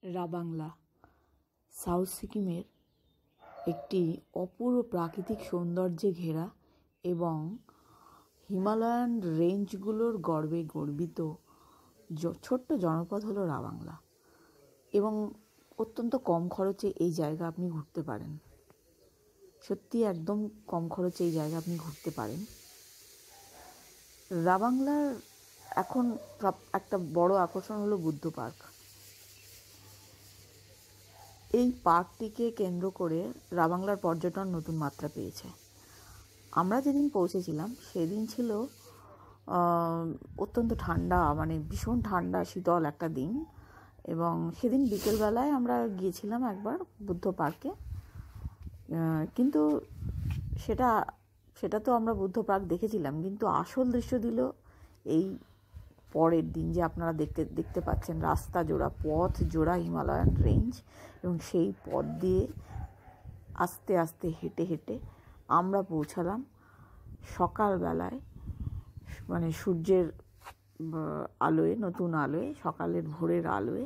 Ravangla south সিকিমের একটি অপূর্ব প্রাকৃতিক সৌন্দর্যে ঘেরা এবং হিমালয়ান রেঞ্জগুলোর গর্বে গর্বিত ছোট্ট জনপদ হলো রাবাংলা। এবং অত্যন্ত কম খরচে এই জায়গা আপনি ঘুরতে পারেন। সত্যি একদম কম খরচে এই জায়গা আপনি ঘুরতে পারেন। রাবাংলার এখন একটা বড় আকর্ষণ হলো বুদ্ধ পার্ক। এই পার্কটিকে কেন্দ্র করে রাবাংলার পর্যটন নতুন মাত্রা পেয়েছে। আমরা যেদিন পৌঁছেছিলাম সেদিন ছিল অত্যন্ত ঠান্ডা, মানে ভীষণ ঠান্ডা শীতল একটা দিন। এবং সেদিন বিকেলবেলায় আমরা গিয়েছিলাম একবার বুদ্ধ পার্কে। কিন্তু সেটা তো আমরা বুদ্ধ পার্ক দেখেছিলাম, কিন্তু আসল দৃশ্য দিল এই পরের দিন, যে আপনারা দেখতে পাচ্ছেন রাস্তা জোড়া, পথ জোড়া হিমালয়ান রেঞ্জ, এবং সেই পথ দিয়ে আস্তে আস্তে হেঁটে হেঁটে আমরা পৌঁছালাম সকালবেলায়, মানে সূর্যের আলোয়, নতুন আলোয়, সকালের ভোরের আলোয়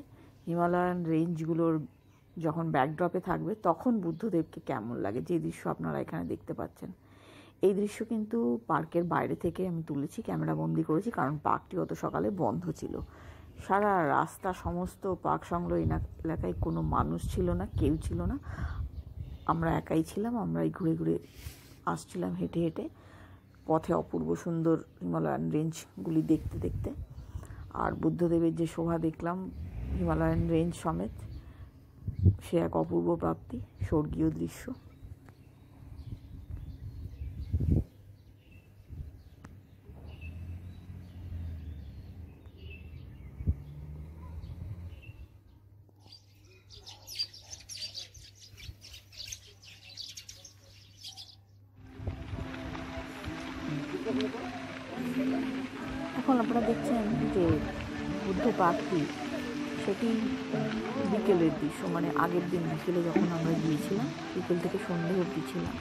হিমালয়ান রেঞ্জগুলোর যখন ব্যাকড্রপে থাকবে তখন বুদ্ধদেবকে কেমন লাগে, যে দৃশ্য আপনারা এখানে দেখতে পাচ্ছেন। এই দৃশ্য কিন্তু পার্কের বাইরে থেকে আমি তুলেছি, ক্যামেরা বন্দি করেছি, কারণ পার্কটি অত সকালে বন্ধ ছিল। সারা রাস্তা, সমস্ত পার্ক সংলগ্ন এলাকায় কোনো মানুষ ছিল না, কেউ ছিল না, আমরা একাই ছিলাম। আমরাই ঘুরে ঘুরে আসছিলাম হেঁটে হেঁটে পথে অপূর্ব সুন্দর হিমালয়ান রেঞ্জগুলি দেখতে দেখতে। আর বুদ্ধদেবের যে শোভা দেখলাম হিমালয়ান রেঞ্জ সমেত, সে এক অপূর্ব প্রাপ্তি, স্বর্গীয় দৃশ্য। এখন আপনারা দেখছেন যে বুদ্ধ পার্কটি, সেটি বিকেলের দৃশ্য, মানে আগের দিন বিকেলে যখন আমরা গিয়েছিলাম, বিকেল থেকে সন্ধ্যে অবধি ছিলাম।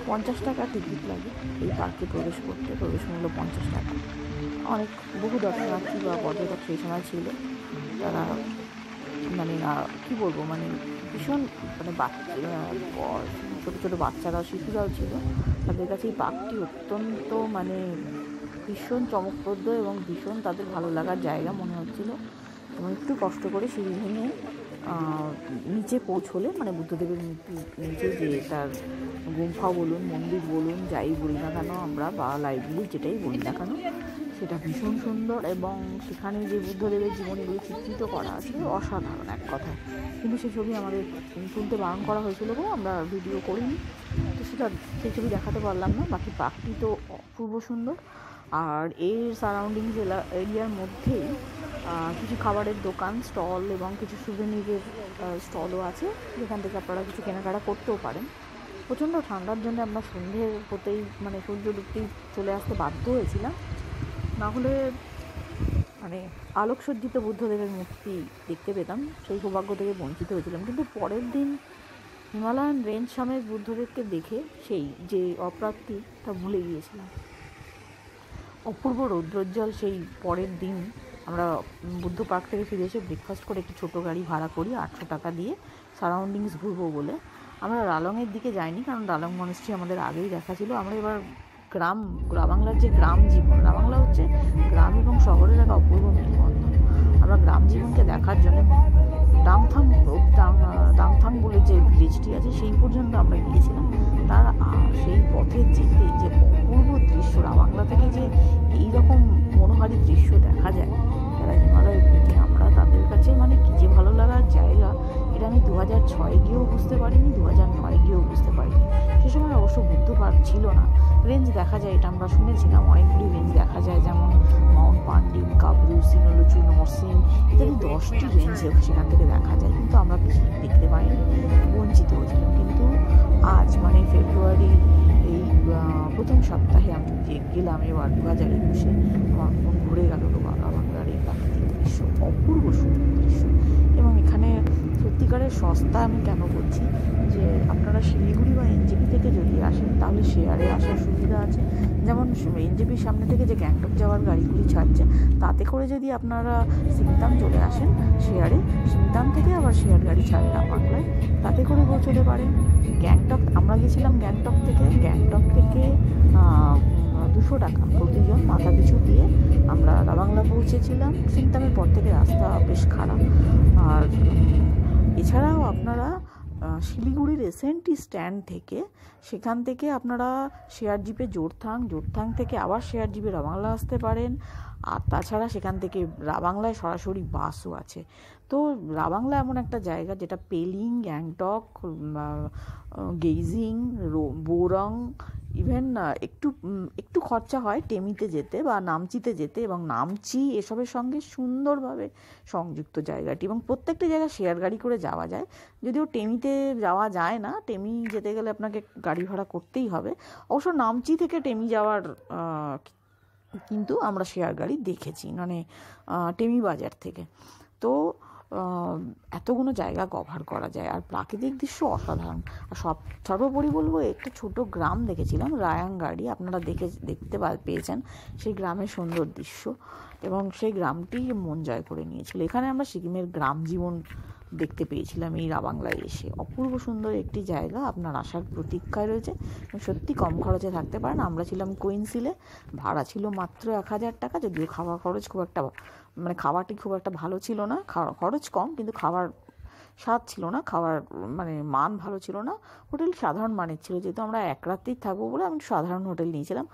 50 টাকা টিকিট লাগে এই পার্কে প্রবেশ করতে, প্রবেশ মূল্য 50 টাকা। বহু দর্শনার্থী বা পর্যটক সেই সময় ছিল, তারা মানে কী বলবো, মানে ভীষণ, মানে ছোটো ছোটো বাচ্চারা, শিশুরাও ছিল। তাদের কাছে এই পার্কটি অত্যন্ত মানে ভীষণ চমকপ্রদ এবং ভীষণ তাদের ভালো লাগার জায়গা মনে হচ্ছিল। এবং একটু কষ্ট করে সিঁড়ি ভেঙে নিচে পৌঁছলে, মানে বুদ্ধদেবের নিচে যে তার গুম্ফা বলুন, মন্দির বলুন, যাই বলি না কেন আমরা, বা লাইব্রেরি যেটাই বলি না কেন, সেটা ভীষণ সুন্দর। এবং সেখানে যে বুদ্ধদেবের জীবনীগুলি চিত্রিত করা আছে অসাধারণ এক কথায়। কিন্তু সেই ছবি আমাদের তুলতে বারণ করা হয়েছিল বলে আমরা ভিডিও করিনি, তো সেই ছবি দেখাতে পারলাম না। বাকি পার্কটি তো অপূর্ব সুন্দর। আর এর সারাউন্ডিংস এরিয়ার মধ্যেই কিছু খাবারের দোকান, স্টল এবং কিছু সুভেনিরের স্টলও আছে, যেখান থেকে আপনারা কিছু কেনাকাটা করতেও পারেন। প্রচণ্ড ঠান্ডার জন্য আমরা সন্ধ্যে হতেই, মানে সূর্য ডুবতেই চলে আসতে বাধ্য হয়েছিলাম, না হলে মানে আলোকসজ্জিত বুদ্ধদেবের মূর্তি দেখতে পেতাম, সেই সৌভাগ্য থেকে বঞ্চিত হয়েছিলাম। কিন্তু পরের দিন হিমালয়ান রেঞ্জ সমেত বুদ্ধদেবকে দেখে সেই যে অপ্রাপ্তি, তা ভুলে গিয়েছিলাম। অপূর্ব রৌদ্রোজ্জ্বল সেই পরের দিন আমরা বুদ্ধ পার্ক থেকে ফিরে এসে ব্রেকফাস্ট করে একটি ছোটো গাড়ি ভাড়া করি 800 টাকা দিয়ে, সারাউন্ডিংস ঘুরবো বলে। আমরা রালংয়ের দিকে যাইনি, কারণ রালং মনেস্ট্রি আমাদের আগেই দেখা ছিল। আমরা এবার রাবাংলার যে গ্রাম জীবন, রাবাংলা হচ্ছে গ্রাম এবং শহরের এক অপূর্ব মেলবন্ধন। আমরা গ্রাম জীবনকে দেখার জন্য ডাংথাং বলে যে ভিলেজটি আছে, সেই পর্যন্ত আমরা গিয়েছিলাম। তার সেই পথে যেতে যে অপূর্ব দৃশ্য, রাবাংলা থেকে যে এইরকম মনোহারী দৃশ্য দেখা যায়, যারা হিমালয়ের দিকে, আমরা তাদের কাছে মানে কী যে ভালো লাগার জায়গা, এটা আমি 2006 গিয়েও বুঝতে পারিনি, 2009 গিয়েও বুঝতে পারিনি। সে সময় অবশ্য বুদ্ধ পার্ক ছিল না। রেঞ্জ দেখা যায়, এটা আমরা শুনেছিলাম, অনেকগুলি রেঞ্জ দেখা যায়, যেমন মাউন্ট পান্ডিম, কাবরু, সিনোলুচু, নরসিং ইত্যাদি 10টি রেঞ্জ সেখান থেকে দেখা যায়, কিন্তু আমরা কিছু দেখতে পাইনি, বঞ্চিত হয়েছিলাম। কিন্তু আজ মানে ফেব্রুয়ারি এই প্রথম সপ্তাহে আমি যে গেলাম এবার 2021-এ, আমার মন ঘুরে গেল রাবাংলার এই প্রাকৃতিক দৃশ্য, অপূর্ব সুন্দর দৃশ্য। এবং এখানে সত্যিকারের সস্তা আমি কেন বলছি, যে আপনারা শিলিগুড়ি বা এনজেপি থেকে যদি আসেন তাহলে শেয়ারে আসার সুবিধা আছে। যেমন এনজেপির সামনে থেকে যে গ্যাংটক যাওয়ার গাড়িগুলি ছাড়ছে, তাতে করে যদি আপনারা সিংতাম চলে আসেন শেয়ারে, সিংতাম থেকে আবার শেয়ার গাড়ি ছাড়ে রাবাংলায়, তাতে করে পৌঁছতে পারেন। গ্যাংটক আমরা গেছিলাম, গ্যাংটক থেকে 200 টাকা প্রতিজন মাথা পিছু দিয়ে আমরা রাবাংলা পৌঁছেছিলাম। সিংতামের পর থেকে রাস্তা বেশ খারাপ। আর এছাড়াও আপনারা শিলিগুড়ির এসএনটি স্ট্যান্ড থেকে, সেখান থেকে আপনারা শেয়ার জিপে জোরথাং থেকে আবার শেয়ার জিপে রাবাংলা আসতে পারেন। আর তাছাড়া সেখান থেকে রাবাংলায় সরাসরি বাসও আছে। তো রাবাংলা এমন একটা জায়গা যেটা পেলিং, গ্যাংটক, গেইজিং, বোরং, ইভেন একটু খরচা হয় টেমিতে যেতে বা নামচিতে যেতে, এবং নামচি এসবের সঙ্গে সুন্দরভাবে সংযুক্ত জায়গাটি, এবং প্রত্যেকটি জায়গায় শেয়ার গাড়ি করে যাওয়া যায়। যদিও টেমিতে যাওয়া যায় না, টেমি যেতে গেলে আপনাকে গাড়ি ভাড়া করতেই হবে। অবশ্য নামচি থেকে টেমি যাওয়ার কিন্তু আমরা শেয়ার গাড়ি দেখেছি, মানে টেমি বাজার থেকে। তো এতগুলো জায়গা কভার করা যায়, আর প্রাকৃতিক দৃশ্য অসাধারণ। আর সর্বোপরি বলবো, একটা ছোট গ্রাম দেখেছিলাম রায়াংগাড়ি, আপনারা দেখতে পেয়েছেন সেই গ্রামের সুন্দর দৃশ্য, এবং সেই গ্রামটি মন জয় করে নিয়েছিল। এখানে আমরা সিকিমের গ্রাম জীবন দেখতে পেয়েছিলাম এই রাবাংলায় এসে। অপূর্ব সুন্দর একটি জায়গা, আপনার আসার প্রতীক্ষায় রয়েছে, সত্যি কম খরচে থাকতে পারেন। আমরা ছিলাম কুইন্সিলে, ভাড়া ছিল মাত্র 1000 টাকা, যদিও খাওয়া খরচ খুব একটা, মানে খাওয়াটি খুব একটা ভালো ছিল না। খরচ কম, কিন্তু খাওয়ার স্বাদ ছিল না, খাওয়ার মানে মান ভালো ছিল না। হোটেল সাধারণ মানের ছিল, যেহেতু আমরা এক রাতেই থাকবো বলে আমি সাধারণ হোটেল নিয়েছিলাম।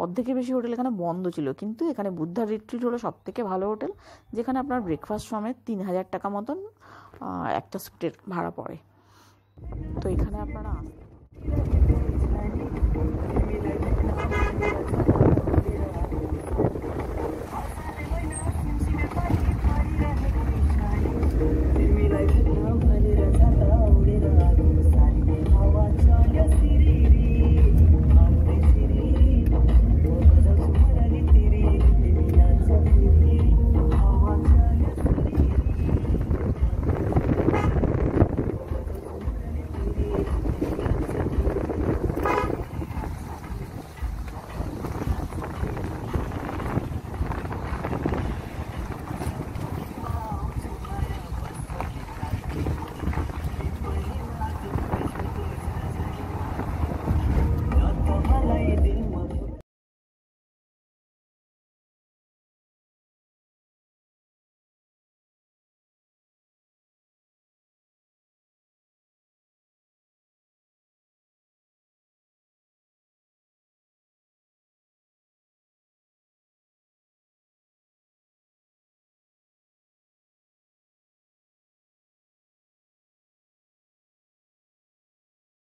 অর্ধেকের বেশি হোটেল এখানে বন্ধ ছিল, কিন্তু এখানে বুদ্ধা রিট্রিট হলো সব থেকে ভালো হোটেল, যেখানে আপনার ব্রেকফাস্ট সমেত 3000 টাকা মতন একটা স্যুটের ভাড়া পড়ে। তো এখানে আপনারা আসতে